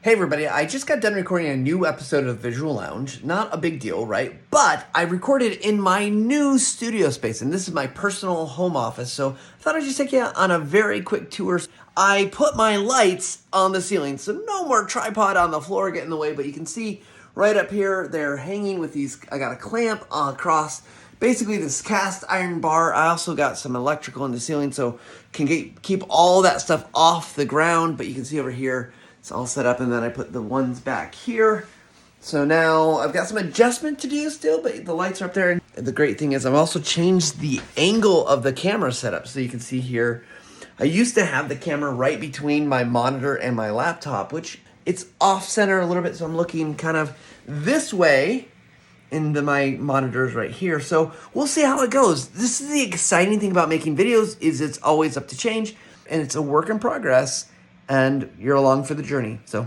Hey everybody, I just got done recording a new episode of Visual Lounge. Not a big deal, right? But I recorded in my new studio space, and this is my personal home office, so I thought I'd just take you on a very quick tour. I put my lights on the ceiling, so no more tripod on the floor getting in the way, but you can see right up here, they're hanging with these, I got a clamp across basically this cast iron bar. I also got some electrical in the ceiling, so can keep all that stuff off the ground, but you can see over here, it's all set up, and then I put the ones back here. So now I've got some adjustment to do still, but the lights are up there. And the great thing is I've also changed the angle of the camera setup. So you can see here, I used to have the camera right between my monitor and my laptop, which it's off center a little bit. So I'm looking kind of this way, and my monitor's right here. So we'll see how it goes. This is the exciting thing about making videos, is it's always up to change, and it's a work in progress. And you're along for the journey. So